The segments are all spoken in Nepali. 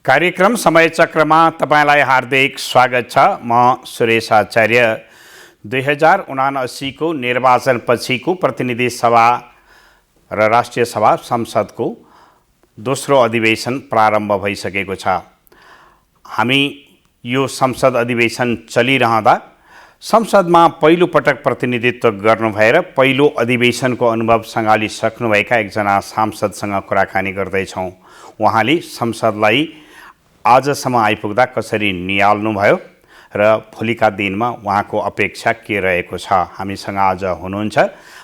कार्यक्रम समय चक्रमा तपाईलाई हार्दिक स्वागत छ। म सुरेश आचार्य। 2079 को निर्वाचन पछिको प्रतिनिधि सभा र राष्ट्रिय सभा संसदको दोस्रो अधिवेशन प्रारम्भ भइसकेको छ। हामी यो संसद अधिवेशन चलिरहँदा संसदमा पहिलो पटक प्रतिनिधित्व गर्नु भएर पहिलो अधिवेशनको अनुभव सँगालिसक्नुभएका एकजना सांसदसँग कुराकानी गर्दैछौँ। उहाँले संसदलाई आजसम्म आइपुग्दा कसरी निहाल्नुभयो र भोलिका दिनमा उहाँको अपेक्षा के रहेको छ। हामीसँग आज हुनुहुन्छ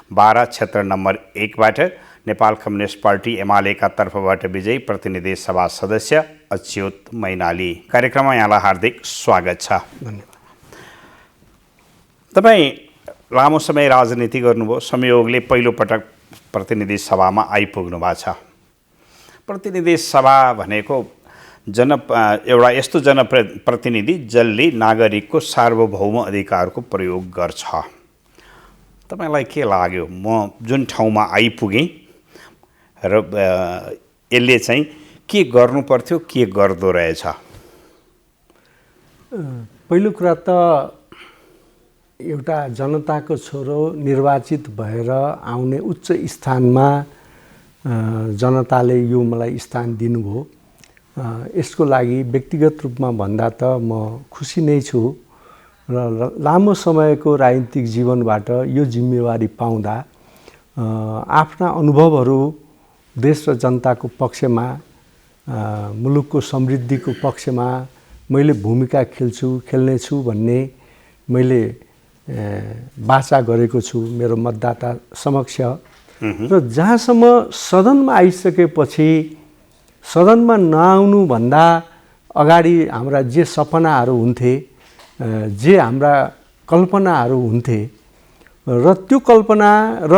12 क्षेत्र नम्बर 1 बाट नेपाल कम्युनिस्ट पार्टी एमालेका तर्फबाट विजयी प्रतिनिधि सभा सदस्य अच्युत मैनाली। कार्यक्रममा यहाँलाई हार्दिक स्वागत छ। धन्यवाद। तपाईँ लामो समय राजनीति गर्नुभयो, संयोगले पहिलो पटक प्रतिनिधि सभामा आइपुग्नु भएको छ। प्रतिनिधि सभा भनेको एउटा यस्तो जनप्रतिनिधि जसले नागरिकको सार्वभौम अधिकारको प्रयोग गर्छ। तपाईलाई के लाग्यो म जुन ठाउँमा आइपुगेँ र यसले चाहिँ के गर्नु पर्थ्यो, के गर्दो रहेछ? पहिलो कुरा त एउटा जनताको छोरो निर्वाचित भएर आउने उच्च स्थानमा जनताले यो मलाई स्थान दिनुभयो। यसको लागि व्यक्तिगत रूपमा भन्दा त म खुसी नै छु र लामो समयको राजनीतिक जीवनबाट यो जिम्मेवारी पाउँदा आफ्ना अनुभवहरू देश र जनताको पक्षमा, मुलुकको समृद्धिको पक्षमा मैले भूमिका खेल्नेछु भन्ने मैले वाचा गरेको छु मेरो मतदाता समक्ष। र जहाँसम्म सदनमा आइसकेपछि सदनमा नआउनुभन्दा अगाडि हाम्रा जे सपनाहरू हुन्थे, जे हाम्रा कल्पनाहरू हुन्थे र त्यो कल्पना र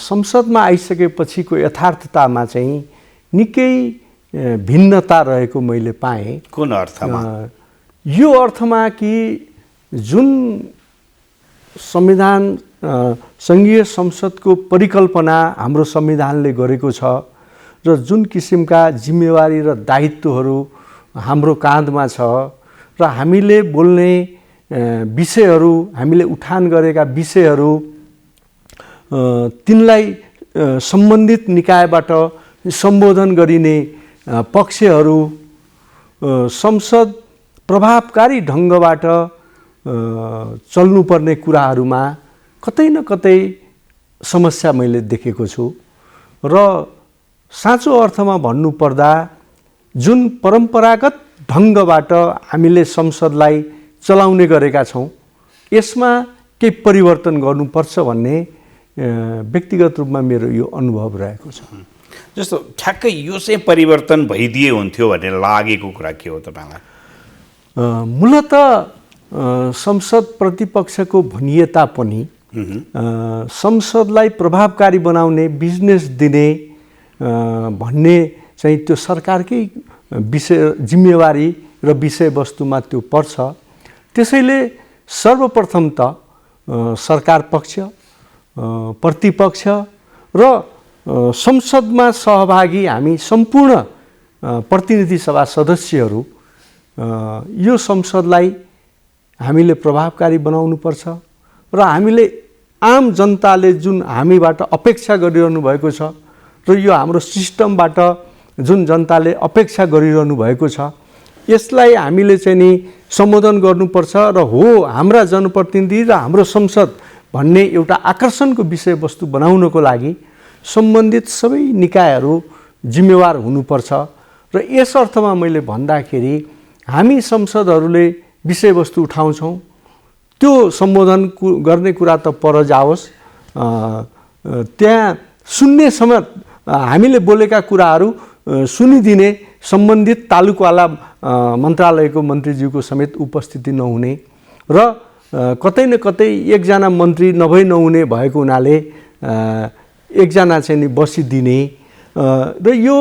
संसदमा आइसकेपछिको यथार्थतामा चाहिँ निकै भिन्नता रहेको मैले पाएँ। कुन अर्थमा? यो अर्थमा कि जुन संविधान सङ्घीय संसदको परिकल्पना हाम्रो संविधानले गरेको छ र जुन किसिमका जिम्मेवारी र दायित्वहरू हाम्रो काँधमा छ र हामीले बोल्ने विषयहरू, हामीले उठान गरेका विषयहरू तिनलाई सम्बन्धित निकायबाट सम्बोधन गरिने पक्षहरू, संसद प्रभावकारी ढङ्गबाट चल्नुपर्ने कुराहरूमा कतै न कतै समस्या मैले देखेको छु। र साँचो अर्थमा भन्नुपर्दा जुन परम्परागत ढङ्गबाट हामीले संसदलाई चलाउने गरेका छौँ यसमा केही परिवर्तन गर्नुपर्छ भन्ने व्यक्तिगत रूपमा मेरो यो अनुभव रहेको छ। जस्तो ठ्याक्कै यो चाहिँ परिवर्तन भइदिए हुन्थ्यो भन्ने लागेको कुरा के हो तपाईँलाई? मूलत संसद प्रतिपक्षको भनिए तापनि संसदलाई प्रभावकारी बनाउने, बिजनेस दिने भन्ने चाहिँ त्यो सरकारकै विषय, जिम्मेवारी र विषयवस्तुमा त्यो पर्छ। त्यसैले सर्वप्रथम त सरकार पक्ष, प्रतिपक्ष र संसदमा सहभागी हामी सम्पूर्ण प्रतिनिधि सभा सदस्यहरू यो संसदलाई हामीले प्रभावकारी बनाउनुपर्छ र हामीले आम जनताले जुन हामीबाट अपेक्षा गरिरहनु भएको छ र यो हाम्रो सिस्टमबाट जुन जनताले अपेक्षा गरिरहनु भएको छ यसलाई हामीले चाहिँ नि सम्बोधन गर्नुपर्छ र हो हाम्रा जनप्रतिनिधि र हाम्रो संसद भन्ने एउटा आकर्षणको विषयवस्तु बनाउनको लागि सम्बन्धित सबै निकायहरू जिम्मेवार हुनुपर्छ। र यस अर्थमा मैले भन्दाखेरि हामी संसदहरूले विषयवस्तु उठाउँछौँ, त्यो सम्बोधन गर्ने कुरा त पर जाओस्, त्यहाँ सुन्ने समेत हामीले बोलेका कुराहरू सुनिदिने सम्बन्धित तालुकवाला मन्त्रालयको मन्त्रीज्यूको समेत उपस्थिति नहुने र कतै न कतै एकजना मन्त्री नहुने भएको हुनाले एकजना चाहिँ नि बसिदिने र यो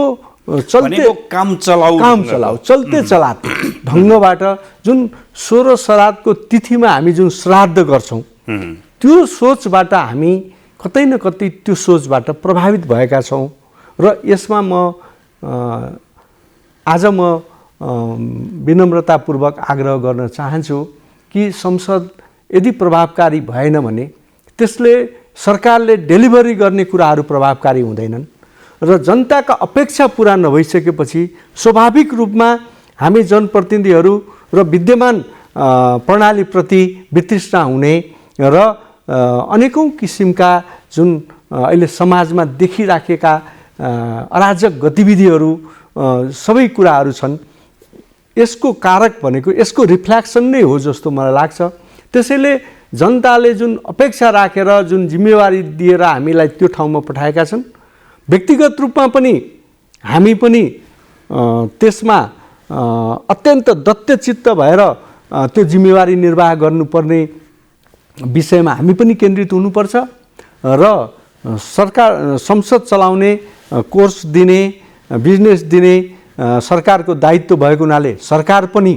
काम चलाऊ चल्ते चलाते ढङ्गबाट जुन 16 श्राद्धको तिथिमा हामी जुन श्राद्ध गर्छौँ त्यो सोचबाट हामी कतै न कतै त्यो सोचबाट प्रभावित भएका छौँ। र यसमा आज म विनम्रतापूर्वक आग्रह गर्न चाहन्छु कि संसद यदि प्रभावकारी भएन भने त्यसले सरकारले डेलिभरी गर्ने कुराहरू प्रभावकारी हुँदैनन् र जनताका अपेक्षा पुरा नभइसकेपछि स्वाभाविक रूपमा हामी जनप्रतिनिधिहरू र विद्यमान प्रणालीप्रति वितृष्णा हुने र अनेकौं किसिमका जुन अहिले समाजमा देखिराखेका अराजक गतिविधिहरू सबै कुराहरू छन् यसको कारक भनेको यसको रिफ्लेक्सन नै हो जस्तो मलाई लाग्छ। त्यसैले जनताले जुन अपेक्षा राखेर जुन जिम्मेवारी दिएर हामीलाई त्यो ठाउँमा पठाएका छन् व्यक्तिगत रूपमा पनि हामी पनि त्यसमा अत्यन्त दत्तचित्त भएर त्यो जिम्मेवारी निर्वाह गर्नुपर्ने विषयमा हामी पनि केन्द्रित हुनुपर्छ र सरकार संसद चलाउने कोर्स दिने बिजनेस दिने सरकारको दायित्व भएको हुनाले सरकार पनि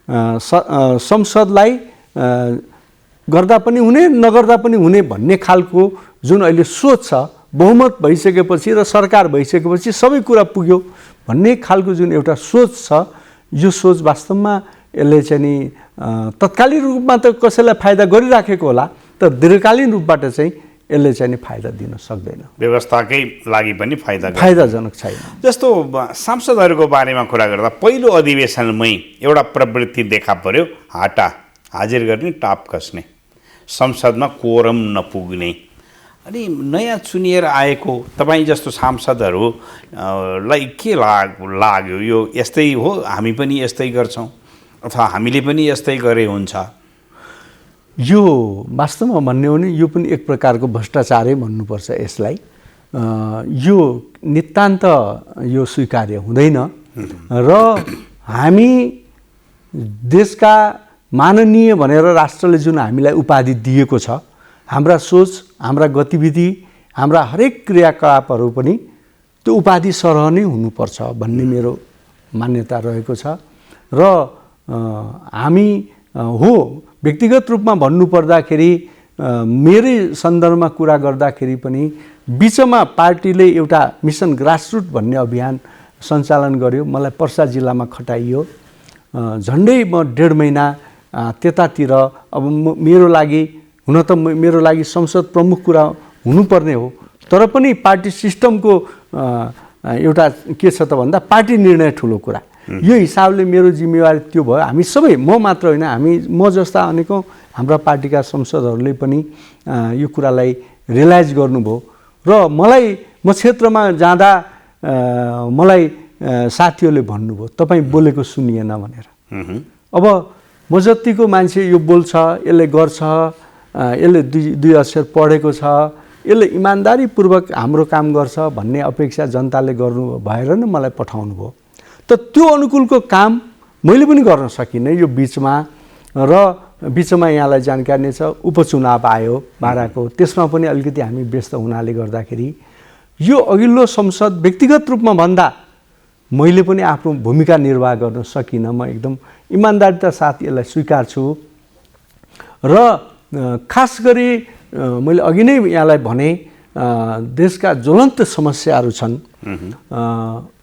संसदलाई गर्दा पनि हुने नगर्दा पनि हुने भन्ने खालको जुन अहिले सोच छ बहुमत भइसकेपछि र सरकार भइसकेपछि सबै कुरा पुग्यो भन्ने खालको जुन एउटा सोच छ यो सोच वास्तवमा यसले चाहिँ नि तत्कालीन रूपमा त कसैलाई फाइदा गरिराखेको होला तर दीर्घकालीन रूपबाट चाहिँ यसले चाहिँ नि फाइदा दिन सक्दैन, व्यवस्थाकै लागि पनि फाइदाजनक छैन। जस्तो सांसदहरूको बारेमा कुरा गर्दा पहिलो अधिवेशनमै एउटा प्रवृत्ति देखा पर्यो, हाजिर गर्ने टाप कस्ने, संसदमा कोरम नपुग्ने। अनि नयाँ चुनिएर आएको तपाईँ जस्तो सांसदहरूलाई के लाग्यो यो यस्तै हो, हामी पनि यस्तै गर्छौँ अथवा हामीले पनि यस्तै गरे हुन्छ? यो वास्तवमा भन्ने हो भने यो पनि एक प्रकारको भ्रष्टाचारै भन्नुपर्छ यसलाई। यो नितान्त यो स्वीकार्य हुँदैन र हामी देशका माननीय भनेर राष्ट्रले जुन हामीलाई उपाधि दिएको छ, हाम्रा सोच, हाम्रा गतिविधि, हाम्रा हरेक क्रियाकलापहरू पनि त्यो उपाधि सरह नै हुनुपर्छ भन्ने मेरो मान्यता रहेको छ। र हामी हो व्यक्तिगत रूपमा भन्नुपर्दाखेरि मेरै सन्दर्भमा कुरा गर्दाखेरि पनि बिचमा पार्टीले एउटा मिसन ग्रासरुट भन्ने अभियान सञ्चालन गर्यो, मलाई पर्सा जिल्लामा खटाइयो। झन्डै म 1.5 महिना त्यतातिर अब मेरो लागि हुन त मेरो लागि संसद प्रमुख कुरा हुनुपर्ने हो तर पनि पार्टी सिस्टमको एउटा के छ त भन्दा पार्टी निर्णय ठुलो कुरा, यो हिसाबले मेरो जिम्मेवारी त्यो भयो। हामी सबै, म मात्र होइन, म जस्ता अनेकौं हाम्रा पार्टीका संसदहरूले पनि यो कुरालाई रियलाइज गर्नुभयो र म क्षेत्रमा जाँदा मलाई साथीहरूले भन्नुभयो तपाईँ बोलेको सुनिएन भनेर। अब म जतिको मान्छे यो बोल्छ, यसले गर्छ, यसले दुई अक्षर पढेको छ, यसले इमान्दारीपूर्वक हाम्रो काम गर्छ भन्ने अपेक्षा जनताले गर्नु भएर नै मलाई पठाउनु भयो। त त्यो अनुकूलको काम मैले पनि गर्न सकिनँ यो बिचमा। र बिचमा यहाँलाई जानकारी नै छ उपचुनाव आयो बाराको, त्यसमा पनि अलिकति हामी व्यस्त हुनाले गर्दाखेरि यो अघिल्लो संसद व्यक्तिगत रूपमा भन्दा मैले पनि आफ्नो भूमिका निर्वाह गर्न सकिनँ। म एकदम इमान्दारिता साथ यसलाई स्वीकार्छु र खास गरी मैले अघि नै यहाँलाई भने देशका ज्वलन्त समस्याहरू छन्।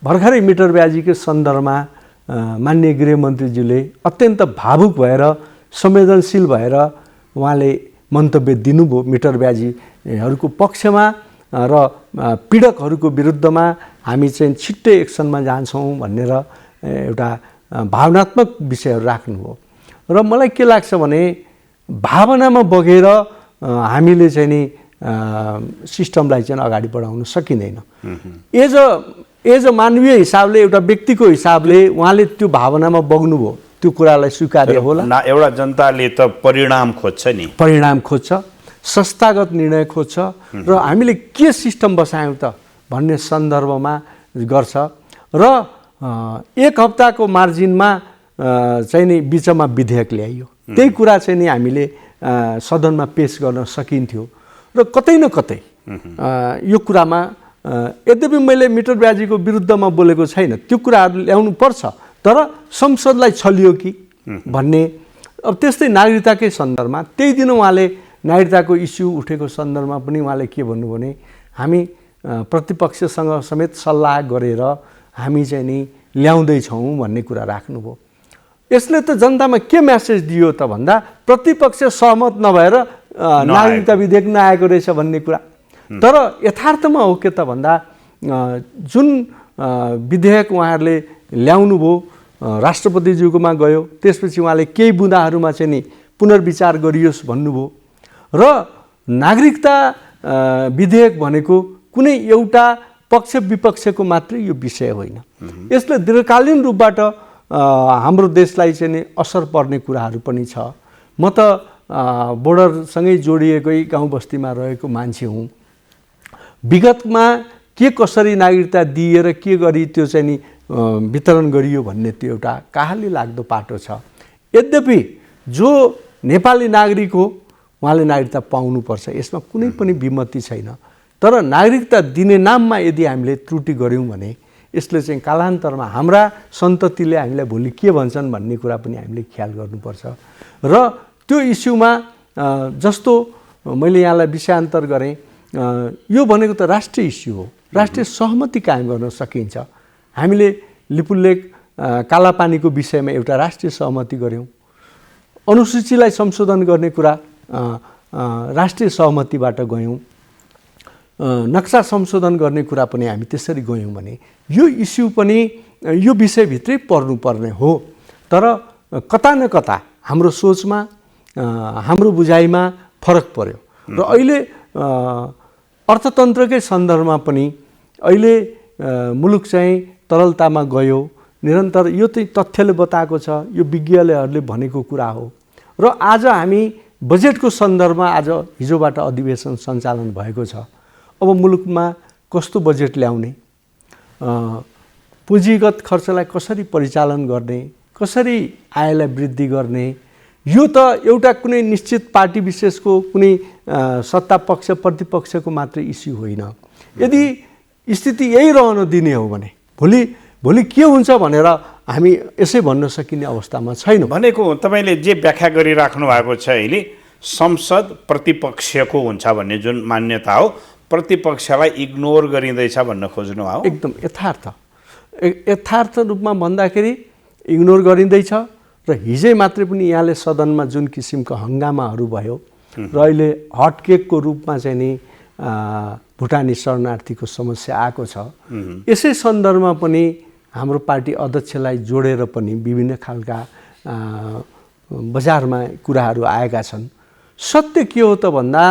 भर्खरै मिटर ब्याजीको सन्दर्भमा माननीय गृहमन्त्रीज्यूले अत्यन्त भावुक भएर संवेदनशील भएर उहाँले मन्तव्य दिनुभयो मिटर ब्याजीहरूको पक्षमा र पीडकहरूको विरुद्धमा हामी चाहिँ छिट्टै एक्सनमा जान्छौँ भनेर एउटा भावनात्मक विषयहरू राख्नुभयो। र मलाई के लाग्छ भने भावनामा बगेर हामीले चाहिँ नि सिस्टमलाई चाहिँ अगाडि बढाउन सकिँदैन। एज अ मानवीय हिसाबले एउटा व्यक्तिको हिसाबले उहाँले त्यो भावनामा बग्नुभयो, त्यो कुरालाई स्वीकार्य होला। एउटा जनताले त परिणाम खोज्छ नि, परिणाम खोज्छ, संस्थागत निर्णय खोज्छ र हामीले के सिस्टम बसायौँ त भन्ने सन्दर्भमा गर्छ। र एक हप्ताको मार्जिनमा चाहिँ नि बिचमा विधेयक ल्याइयो, त्यही कुरा चाहिँ नि हामीले सदनमा पेश गर्न सकिन्थ्यो। र कतै न कतै यो कुरामा यद्यपि मैले मिटर ब्याजीको विरुद्धमा बोलेको छैन, त्यो कुराहरू ल्याउनु पर्छ तर संसदलाई छलियो कि भन्ने। अब त्यस्तै नागरिकताकै सन्दर्भमा त्यही दिन उहाँले नागरिकताको इस्यु उठेको सन्दर्भमा पनि उहाँले के भन्नुभयो भने हामी प्रतिपक्षसँग समेत सल्लाह गरेर हामी चाहिँ नि ल्याउँदैछौँ भन्ने कुरा राख्नुभयो। यसले त जनतामा के मेसेज दियो त भन्दा प्रतिपक्ष सहमत नभएर नागरिकता विधेयक नआएको रहेछ भन्ने कुरा। तर यथार्थमा हो के त भन्दा जुन विधेयक उहाँहरूले ल्याउनुभयो राष्ट्रपतिज्यूकोमा गयो, त्यसपछि उहाँले केही बुँदाहरूमा चाहिँ नि पुनर्विचार गरियोस् भन्नुभयो। र नागरिकता विधेयक भनेको कुनै एउटा पक्ष विपक्षको मात्रै यो विषय होइन। यसले दीर्घकालीन रूपबाट हाम्रो देशलाई चाहिँ नि असर पर्ने कुराहरू पनि छ। म त बोर्डरसँगै जोडिएकै गाउँ बस्तीमा रहेको मान्छे हुँ। विगतमा के कसरी नागरिकता दिएर के गरी त्यो चाहिँ नि वितरण गरियो भन्ने त्यो एउटा कहाली लाग्दो पाटो छ। यद्यपि जो नेपाली नागरिक हो उहाँले नागरिकता पाउनुपर्छ, यसमा कुनै पनि विमति छैन। तर नागरिकता दिने नाममा यदि हामीले त्रुटि गऱ्यौँ भने यसले चाहिँ कालान्तरमा हाम्रा सन्ततिले हामीलाई भोलि के भन्छन् भन्ने कुरा पनि हामीले ख्याल गर्नुपर्छ। र त्यो इस्युमा जस्तो मैले यहाँलाई विषयान्तर गरेँ, यो भनेको त राष्ट्रिय इस्यु हो, राष्ट्रिय सहमति कायम गर्न सकिन्छ। हामीले लिपुलेक कालापानीको विषयमा एउटा राष्ट्रिय सहमति गऱ्यौँ। अनुसूचीलाई संशोधन गर्ने कुरा राष्ट्रिय सहमतिबाट गयौँ। नक्सा संशोधन गर्ने कुरा पनि हामी त्यसरी गयौँ भने यो इस्यु पनि यो विषयभित्रै पर्नुपर्ने हो। तर कता न कता हाम्रो सोचमा हाम्रो बुझाइमा फरक पर्यो। र अहिले अर्थतन्त्रकै सन्दर्भमा पनि अहिले मुलुक चाहिँ तरलतामा गयो। निरन्तर यो चाहिँ तथ्यले बताएको छ, यो विज्ञहरूले भनेको कुरा हो। र आज हामी बजेटको सन्दर्भमा आज हिजोबाट अधिवेशन सञ्चालन भएको छ। अब मुलुकमा कस्तो बजेट ल्याउने, पुँजीगत खर्चलाई कसरी परिचालन गर्ने, कसरी आयलाई वृद्धि गर्ने, यो त एउटा कुनै निश्चित पार्टी विशेषको कुनै सत्ता पक्ष प्रतिपक्षको मात्रै इस्यु होइन। यदि स्थिति यही रहन दिने हो भने भोलि के हुन्छ भनेर हामी यसै भन्न सकिने अवस्थामा छैनौँ। भनेको तपाईँले जे व्याख्या गरिराख्नु भएको छ अहिले संसद प्रतिपक्षको हुन्छ भन्ने जुन मान्यता हो, प्रतिपक्षलाई इग्नोर गरिँदैछ भन्न खोज्नु हो? एकदम यथार्थ रूपमा भन्दाखेरि इग्नोर गरिँदैछ। र हिजै मात्रै पनि यहाँले सदनमा जुन किसिमको हङ्गामाहरू भयो र अहिले हटकेकको रूपमा चाहिँ नि भुटानी शरणार्थीको समस्या आएको छ। यसै सन्दर्भमा पनि हाम्रो पार्टी अध्यक्षलाई जोडेर पनि विभिन्न खालका बजारमा कुराहरू आएका छन्। सत्य के हो त भन्दा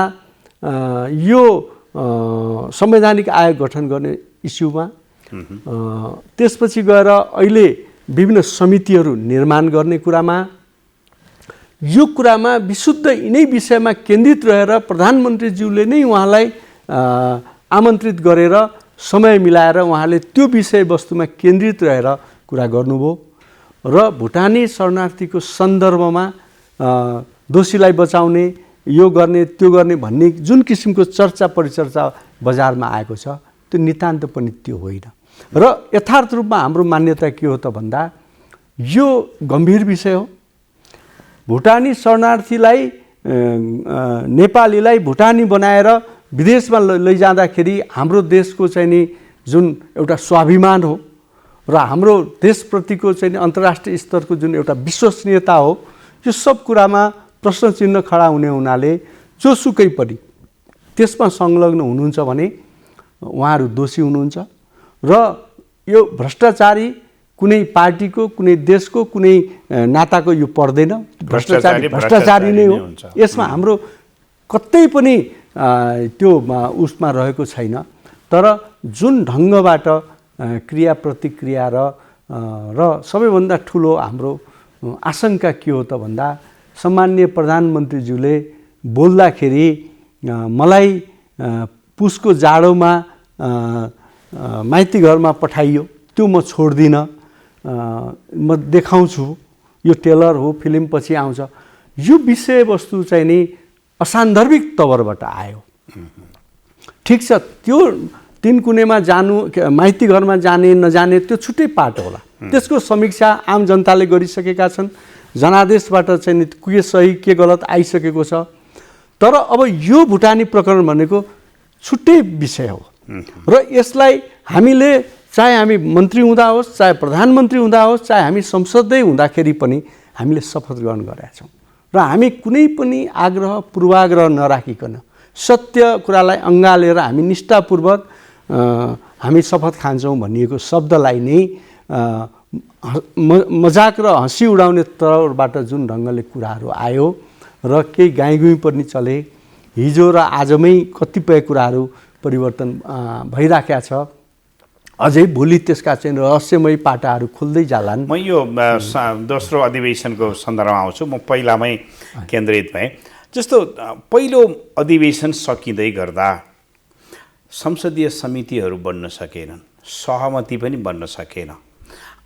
यो संवैधानिक आयोग गठन गर्ने इस्युमा त्यसपछि गएर अहिले विभिन्न समितिहरू निर्माण गर्ने कुरामा, यो कुरामा विशुद्ध यिनै विषयमा केन्द्रित रहेर प्रधानमन्त्रीज्यूले नै उहाँलाई आमन्त्रित गरेर समय मिलाएर उहाँले त्यो विषयवस्तुमा केन्द्रित रहेर कुरा गर्नुभयो। र भुटानी शरणार्थीको सन्दर्भमा दोषीलाई बचाउने, यो गर्ने त्यो गर्ने भन्ने जुन किसिमको चर्चा परिचर्चा बजारमा आएको छ त्यो नितान्त पनि त्यो होइन। र यथार्थ रूपमा हाम्रो मान्यता के हो त भन्दा यो गम्भीर विषय हो। भुटानी शरणार्थीलाई नेपालीलाई भुटानी बनाएर विदेशमा लैजाँदाखेरि हाम्रो देशको चाहिँ नि जुन एउटा स्वाभिमान हो र हाम्रो देशप्रतिको चाहिँ नि अन्तर्राष्ट्रिय स्तरको जुन एउटा विश्वसनीयता हो, यो सब कुरामा प्रश्न चिन्ह खडा हुने हुनाले जोसुकै पनि त्यसमा संलग्न हुनुहुन्छ भने उहाँहरू दोषी हुनुहुन्छ। र यो भ्रष्टाचारी कुनै पार्टीको, कुनै देशको, कुनै नाताको यो पर्दैन। भ्रष्टाचारी नै हो। यसमा हाम्रो कतै पनि त्यो उसमा रहेको छैन। तर जुन ढङ्गबाट क्रिया प्रतिक्रिया र सबैभन्दा ठुलो हाम्रो आशंका के हो त भन्दा सम्माननीय प्रधानमन्त्रीज्यूले बोल्दाखेरि मलाई पुसको जाडोमा माइती घरमा पठाइयो, त्यो म छोड्दिनँ, म देखाउँछु, यो टेलर हो, फिल्म पछि आउँछ। यो विषयवस्तु चाहिँ नि असान्दर्भिक तवरबाट आयो। ठिक छ, त्यो तीन कुनेमा जानु, माइती घरमा जाने नजाने त्यो छुट्टै पाटो होला। त्यसको समीक्षा आम जनताले गरिसकेका छन्। जनादेशबाट चाहिँ नि के सही के गलत आइसकेको छ। तर अब यो भुटानी प्रकरण भनेको छुट्टै विषय हो र यसलाई हामीले चाहे हामी मन्त्री हुँदा होस्, चाहे प्रधानमन्त्री हुँदा होस्, चाहे हामी संसदै हुँदाखेरि पनि हामीले शपथ ग्रहण गरेका छौँ र हामी कुनै पनि आग्रह पूर्वाग्रह नराखिकन सत्य कुरालाई अँगालेर हामी निष्ठापूर्वक हामी शपथ खान्छौँ भनिएको शब्दलाई नै मजाक र हँसी उडाउने तौरबाट जुन ढङ्गले कुराहरू आयो र केही गाईगुई पनि चले, हिजो र आजमै कतिपय कुराहरू परिवर्तन भइराखेका छ। अझै भोलि त्यसका चाहिँ रहस्यमय पाटाहरू खुल्दै जालान्। म यो दोस्रो अधिवेशनको सन्दर्भमा आउँछु। म पहिलामै केन्द्रित भएँ। जस्तो पहिलो अधिवेशन सकिँदै गर्दा संसदीय समितिहरू बन्न सकेनन्, सहमति पनि बन्न सकेन।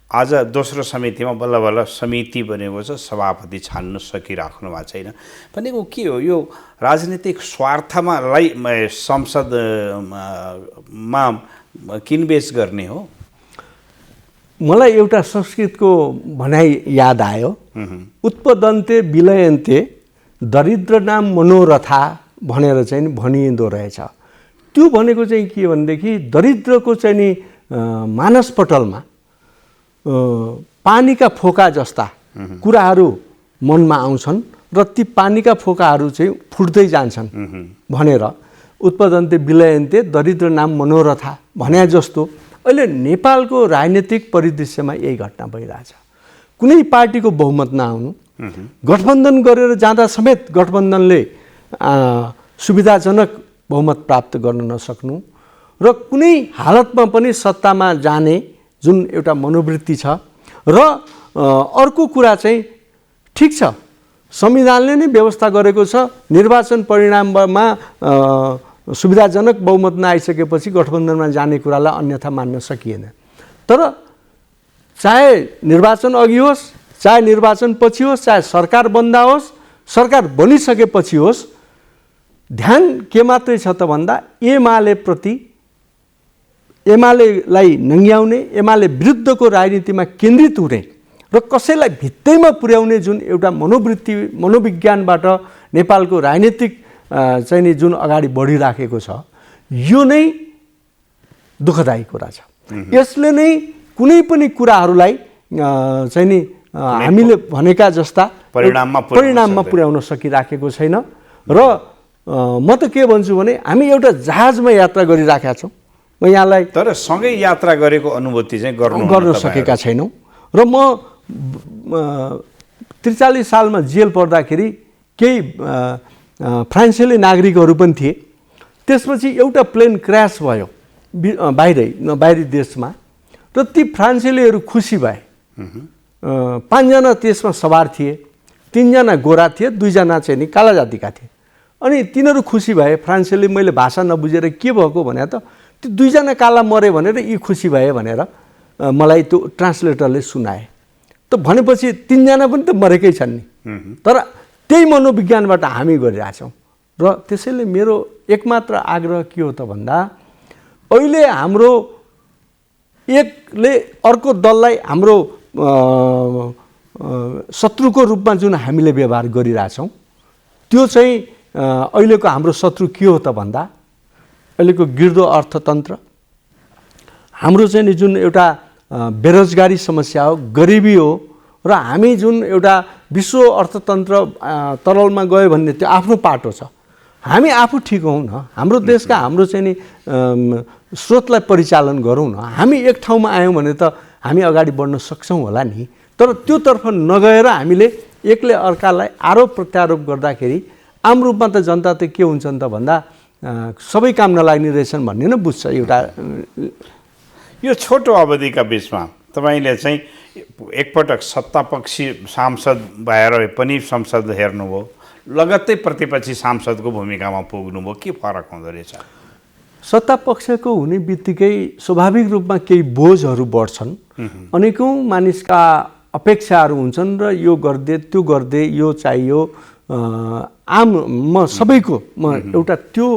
आज दोस्रो समितिमा बल्ल बल्ल समिति बनेको छ, सभापति छान्न सकिराख्नु भएको छैन। भनेको के हो, यो राजनीतिक स्वार्थमालाई संसदमा किनबेच गर्ने हो? मलाई एउटा संस्कृतको भनाइ याद आयो, उत्पदन्ते विलयन्ते दरिद्र नाम मनोरथा भनेर चाहिँ भनिँदो रहेछ। त्यो भनेको चाहिँ के भनेदेखि दरिद्रको चाहिँ नि मानसपटलमा पानीका फोका जस्ता कुराहरू मनमा आउँछन् र ती पानीका फोकाहरू चाहिँ फुट्दै जान्छन् भनेर उत्पदन्ते विलयन्ते दरिद्र नाम मनोरथा भने जस्तो अहिले नेपालको राजनीतिक परिदृश्यमा यही घटना भइरहेछ। कुनै पार्टीको बहुमत नआउनु, गठबन्धन गरेर जाँदा समेत गठबन्धनले सुविधाजनक बहुमत प्राप्त गर्न नसक्नु र कुनै हालतमा पनि सत्तामा जाने जुन एउटा मनोवृत्ति छ। र अर्को कुरा चाहिँ ठिक छ, संविधानले नै व्यवस्था गरेको छ निर्वाचन परिणाममा सुविधाजनक बहुमत नआइसकेपछि गठबन्धनमा जाने कुरालाई अन्यथा मान्न सकिएन। तर चाहे निर्वाचन अघि होस्, चाहे निर्वाचन पछि होस्, चाहे सरकार बन्दा होस्, सरकार बनिसकेपछि होस्, ध्यान के मात्रै छ त भन्दा एमालेलाई नङ्ग्याउने, एमाले विरुद्धको राजनीतिमा केन्द्रित हुने र कसैलाई भित्तैमा पुर्याउने जुन एउटा मनोवृत्ति मनोविज्ञानबाट नेपालको राजनीतिक चाहिँ नि जुन अगाडि बढिराखेको छ, यो नै दुःखदायी कुरा छ। यसले नै कुनै पनि कुराहरूलाई चाहिँ नि हामीले भनेका जस्ता परिणाममा पुर्याउन सकिराखेको छैन। र म त के भन्छु भने हामी एउटा जहाजमा यात्रा गरिराखेका छौँ। म यहाँलाई तर सँगै यात्रा गरेको अनुभूति चाहिँ गर्न सकेका छैनौँ। र म 43 सालमा जेल पर्दाखेरि केही फ्रान्सेली नागरिकहरू पनि थिए। त्यसपछि एउटा प्लेन क्र्यास भयो बाहिरी देशमा र ती फ्रान्सेलीहरू खुसी भए। 5 जना त्यसमा सवार थिए, 3 जना गोरा थिए, 2 जना चाहिँ नि काला जातिका थिए। अनि तिनीहरू खुसी भए। फ्रान्सेली मैले भाषा नबुझेर के भएको भने त त्यो 2 जना काला मरे भनेर यी खुसी भए भनेर मलाई त्यो ट्रान्सलेटरले सुनाए। त भनेपछि 3 जना पनि त मरेकै छन् नि। तर त्यही मनोविज्ञानबाट हामी गरिरहेछौँ। र त्यसैले मेरो एकमात्र आग्रह के हो त भन्दा अहिले हाम्रो एकले अर्को दललाई हाम्रो शत्रुको रूपमा जुन हामीले व्यवहार गरिरहेछौँ, त्यो चाहिँ अहिलेको हाम्रो शत्रु के हो त भन्दा अहिलेको गिर्दो अर्थतन्त्र, हाम्रो चाहिँ जुन एउटा बेरोजगारी समस्या हो, गरिबी हो र हामी जुन एउटा विश्व अर्थतन्त्र तरलमा गयो भन्ने त्यो आफ्नो पाटो छ। हामी आफू ठिक हौँ न, हाम्रो देशका हाम्रो चाहिँ नि स्रोतलाई परिचालन गरौँ न। हामी एक ठाउँमा आयौँ भने त हामी अगाडि बढ्न सक्छौँ होला नि। तर त्योतर्फ नगएर हामीले एकले अर्कालाई आरोप प्रत्यारोप गर्दाखेरि आम रूपमा त जनता त के हुन्छन् त भन्दा सबै काम नलाग्ने रहेछन् भन्ने नै बुझ्छ। एउटा यो छोटो अवधिका बिचमा तपाईँले चाहिँ एकपटक सत्तापक्षी सांसद भएर पनि संसद हेर्नुभयो, लगत्तै प्रतिपक्षी सांसदको भूमिकामा पुग्नुभयो, के फरक हुँदो रहेछ? सत्तापक्षको हुने बित्तिकै स्वाभाविक रूपमा केही बोझहरू बढ्छन्, अनेकौँ मानिसका अपेक्षाहरू हुन्छन् र यो गर्दे त्यो गर्दे यो चाहियो आम म सबैको म एउटा त्यो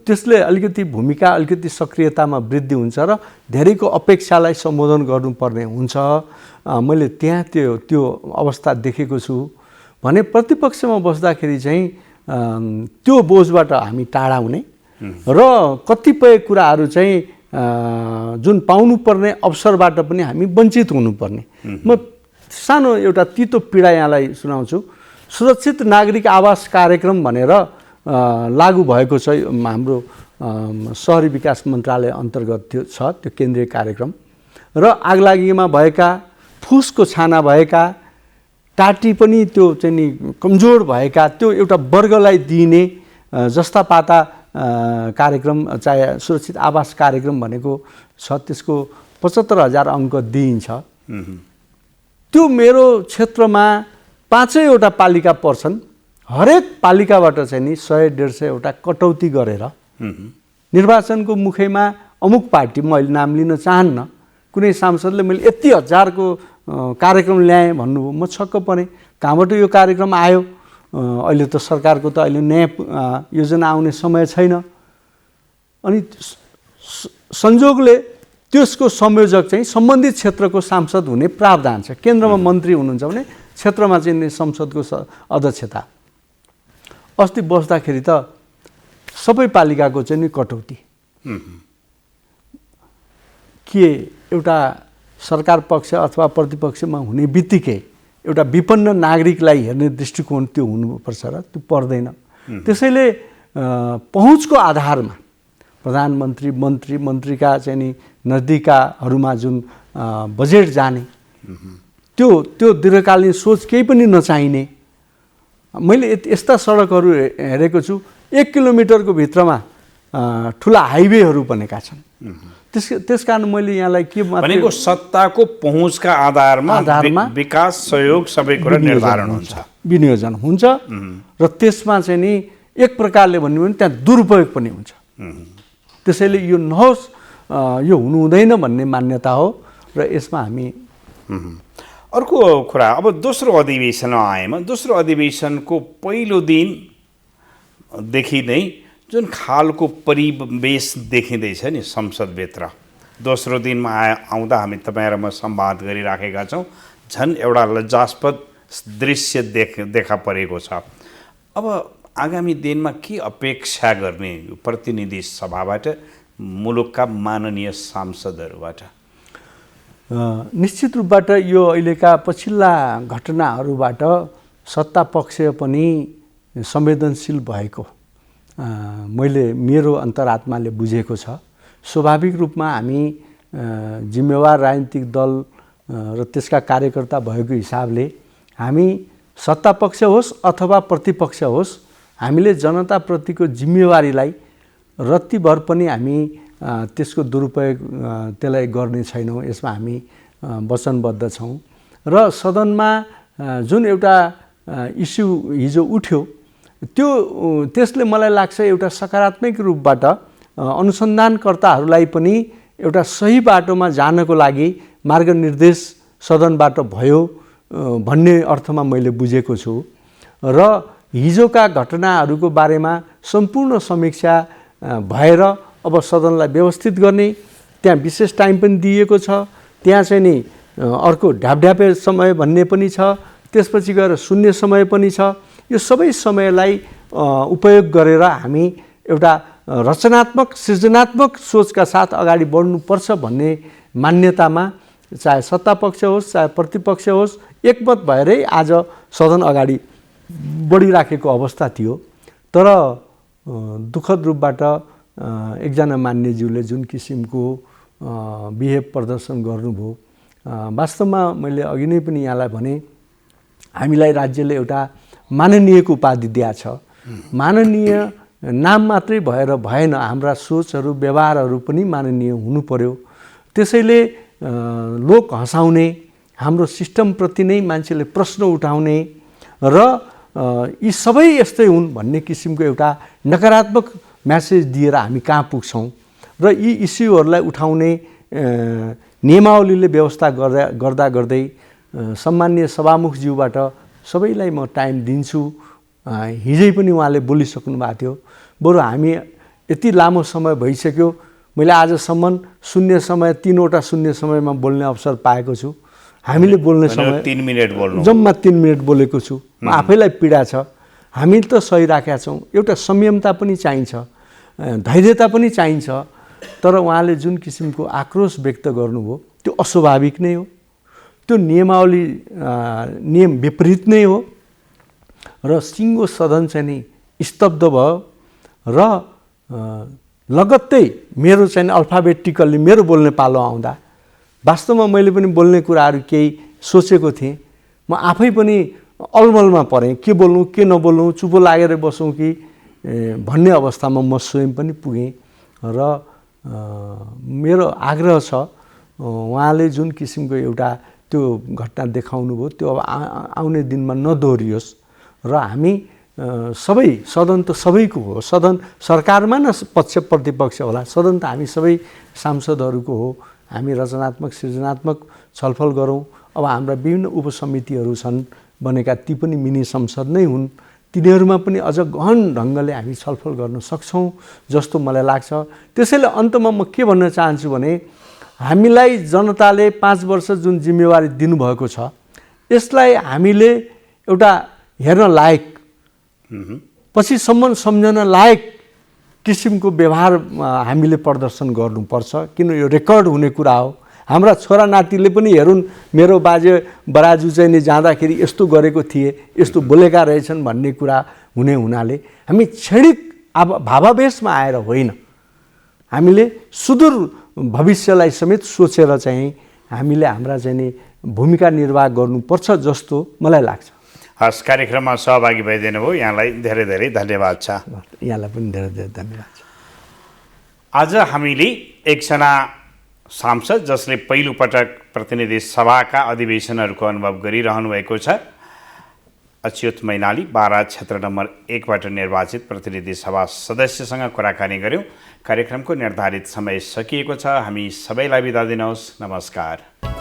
त्यसले अलिकति भूमिका अलिकति सक्रियतामा वृद्धि हुन्छ र धेरैको अपेक्षालाई सम्बोधन गर्नुपर्ने हुन्छ। मैले त्यहाँ त्यो अवस्था देखेको छु भने प्रतिपक्षमा बस्दाखेरि चाहिँ त्यो बोझबाट हामी टाढा हुने र कतिपय कुराहरू चाहिँ जुन पाउनुपर्ने अवसरबाट पनि हामी वञ्चित हुनुपर्ने। म सानो एउटा तितो पीडा यहाँलाई सुनाउँछु। सुरक्षित नागरिक आवास कार्यक्रम भनेर लागू भएको छ हाम्रो शहरी विकास मन्त्रालय अन्तर्गत त्यो केन्द्रीय कार्यक्रम। र आगलागीमा भएका, फुसको छाना भएका, टाटी पनि त्यो चाहिँ नि कमजोर भएका त्यो एउटा वर्गलाई दिइने जस्ता पाता कार्यक्रम, चाहे सुरक्षित आवास कार्यक्रम भनेको छ, त्यसको 75,000 अङ्क दिइन्छ। त्यो मेरो क्षेत्रमा 5वटा पालिका पर्छन्। हरेक पालिकाबाट चाहिँ नि 100-150 एउटा कटौती गरेर निर्वाचनको मुखैमा अमुक पार्टी, म अहिले नाम लिन चाहन्न, कुनै सांसदले मैले यति हजारको कार्यक्रम ल्याएँ भन्नुभयो। म छक्क परेँ, कहाँबाट यो कार्यक्रम आयो? अहिले त सरकारको त अहिले नयाँ योजना आउने समय छैन। अनि संजोगले त्यसको संयोजक चाहिँ सम्बन्धित क्षेत्रको सांसद हुने प्रावधान छ। केन्द्रमा मन्त्री हुनुहुन्छ भने क्षेत्रमा चाहिँ संसदको अध्यक्षता। अस्ति बस्दाखेरि त सबै पालिकाको चाहिँ नि कटौती के एउटा सरकार पक्ष अथवा प्रतिपक्षमा हुने बित्तिकै एउटा विपन्न नागरिकलाई हेर्ने दृष्टिकोण त्यो हुनुपर्छ र त्यो पर्दैन। त्यसैले पहुँचको आधारमा प्रधानमन्त्री, मन्त्रीका चाहिँ नि नजदिककाहरूमा जुन बजेट जाने त्यो दीर्घकालीन सोच केही पनि नचाहिने। मैले यस्ता सडकहरू हेरेको छु, 1 किलोमिटरको भित्रमा ठुला हाइवेहरू बनेका छन्। त्यसकारण मैले यहाँलाई के भनेको सत्ताको पहुँचका आधारमा विकास, सहयोग सबै कुरा निर्धारण हुन्छ, विनियोजन हुन्छ। र त्यसमा चाहिँ नि एक प्रकारले भन्यो भने त्यहाँ दुरुपयोग पनि हुन्छ। त्यसैले यो नहोस्, यो हुनु हुँदैन भन्ने मान्यता हो र यसमा हामी अर्को कुरा। अब दोस्रो अधिवेशनमा आएमा, दोस्रो अधिवेशनको पहिलो दिनदेखि नै जुन खालको परिवेश देखिँदैछ नि संसदभित्र, दोस्रो दिनमा आउँदा हामी तपाईँ र म संवाद गरिराखेका छौँ, झन् एउटा लज्जास्पद दृश्य देखा परेको छ। अब आगामी दिनमा के अपेक्षा गर्ने प्रतिनिधि सभाबाट, मुलुकका माननीय सांसदहरूबाट? निश्चित रूपबाट यो अहिलेका पछिल्ला घटनाहरूबाट सत्ता पक्ष पनि संवेदनशील भएको मैले मेरो अन्तरात्माले बुझेको छ। स्वाभाविक रूपमा हामी जिम्मेवार राजनीतिक दल र त्यसका कार्यकर्ता भएको हिसाबले हामी सत्ता पक्ष होस् अथवा प्रतिपक्ष होस्, हामीले जनताप्रतिको जिम्मेवारीलाई रत्तिभर पनि हामी त्यसको दुरुपयोग त्यसलाई गर्ने छैनौँ। यसमा हामी वचनबद्ध छौँ। र सदनमा जुन एउटा इस्यु हिजो उठ्यो, त्यसले मलाई लाग्छ एउटा सकारात्मक रूपबाट अनुसन्धानकर्ताहरूलाई पनि एउटा सही बाटोमा जानको लागि मार्गनिर्देश सदनबाट भयो भन्ने अर्थमा मैले बुझेको छु। र हिजोका घटनाहरूको बारेमा सम्पूर्ण समीक्षा भएर अब सदनलाई व्यवस्थित गर्ने, त्यहाँ विशेष टाइम पनि दिएको छ। त्यहाँ चाहिँ नि अर्को ढ्यापढ्यापे समय भन्ने पनि छ, त्यसपछि गएर शून्य समय पनि छ। यो सबै समयलाई उपयोग गरेर हामी एउटा रचनात्मक, सृजनात्मक सोचका साथ अगाडि बढ्नुपर्छ भन्ने मान्यतामा चाहे सत्तापक्ष होस् चाहे प्रतिपक्ष होस् एकमत भएरै आज सदन अगाडि बढिराखेको अवस्था थियो। तर दुःखद रूपबाट एकजना मान्यज्यूले जुन किसिमको बिहेभ प्रदर्शन गर्नुभयो, वास्तवमा मैले अघि नै पनि यहाँलाई भने हामीलाई राज्यले एउटा माननीयको उपाधि दिएको छ। माननीय नाम मात्रै भएर भएन, हाम्रा सोचहरू व्यवहारहरू पनि माननीय हुनु पर्यो। त्यसैले लोक हँसाउने, हाम्रो सिस्टमप्रति नै मान्छेले प्रश्न उठाउने र यी सबै यस्तै हुन् भन्ने किसिमको एउटा नकारात्मक म्यासेज दिएर हामी कहाँ पुग्छौँ। र यी इस्युहरूलाई उठाउने नियमावलीले व्यवस्था गर्दा गर्दै सम्माननीय सभामुखज्यूबाट सबैलाई म टाइम दिन्छु। हिजै पनि उहाँले बोलिसक्नु भएको थियो, बरु हामी यति लामो समय भइसक्यो, मैले आजसम्म शून्य समय 3वटा शून्य समयमा बोल्ने अवसर पाएको छु। हामीले बोल्ने समय 3 मिनट बोल्नु, जम्मा 3 मिनट बोलेको छु। म आफैलाई पीडा छ। हामी त सही राखेका छौँ। एउटा संयमता पनि चाहिन्छ, धैर्यता पनि चाहिन्छ तर उहाँले जुन किसिमको आक्रोश व्यक्त गर्नुभयो त्यो अस्वाभाविक नै हो, त्यो नियमावली नियम विपरीत नै हो र सिङ्गो सदन चाहिँ नि स्तब्ध भयो र लगत्तै मेरो चाहिँ अल्फाबेटिकल्ली मेरो बोल्ने पालो आउँदा वास्तवमा मैले पनि बोल्ने कुराहरू केही सोचेको थिएँ। म आफै पनि अलमलमा परेँ, के बोल्नु के नबोल्नु, चुपो लागेर बसौँ कि भन्ने अवस्थामा म स्वयं पनि पुगेँ। र मेरो आग्रह छ उहाँले जुन किसिमको एउटा त्यो घटना देखाउनु भयो त्यो अब आउने दिनमा नदोहोरियोस् र हामी सबै सदन त सबैको हो, सदन सरकारमा न पक्ष प्रतिपक्ष होला, सदन त हामी सबै सांसदहरूको हो। हामी रचनात्मक सृजनात्मक छलफल गरौँ। अब हाम्रा विभिन्न उपसमितिहरू छन् बनेका, ती पनि मिनी संसद नै हुन्, तिनीहरूमा पनि अझ गहन ढङ्गले हामी छलफल गर्न सक्छौँ जस्तो मलाई लाग्छ। त्यसैले अन्तमा म के भन्न चाहन्छु भने हामीलाई जनताले 5 वर्ष जुन जिम्मेवारी दिनुभएको छ यसलाई हामीले एउटा हेर्न लायक पछिसम्म सम्झन लायक किसिमको व्यवहार हामीले प्रदर्शन गर्नुपर्छ, किन यो रेकर्ड हुने कुरा हो। हाम्रा छोरा नातिले पनि हेरुन् मेरो बाजे बराजु चाहिँ नि जाँदाखेरि यस्तो गरेको थिए, यस्तो बोलेका रहेछन् भन्ने कुरा हुने हुनाले हामी क्षणिक भावावेशमा आएर होइन, हामीले सुदूर भविष्यलाई समेत सोचेर चाहिँ हामीले हाम्रा चाहिँ नि भूमिका निर्वाह गर्नुपर्छ जस्तो मलाई लाग्छ। हस्, कार्यक्रममा सहभागी भइदिनु भयो, यहाँलाई धेरै धेरै धन्यवाद छ। यहाँलाई पनि धेरै धेरै धन्यवाद छ। आज हामीले एकजना सांसद जसले पहिलोपटक प्रतिनिधि सभाका अधिवेशनहरूको अनुभव गरिरहनु भएको छ, अच्युत मैनाली, बारा क्षेत्र नम्बर 1 बाट निर्वाचित प्रतिनिधि सभा सदस्यसँग कुराकानी गर्यौँ। कार्यक्रमको निर्धारित समय सकिएको छ। हामी सबैलाई बिदा दिनुहोस्। नमस्कार।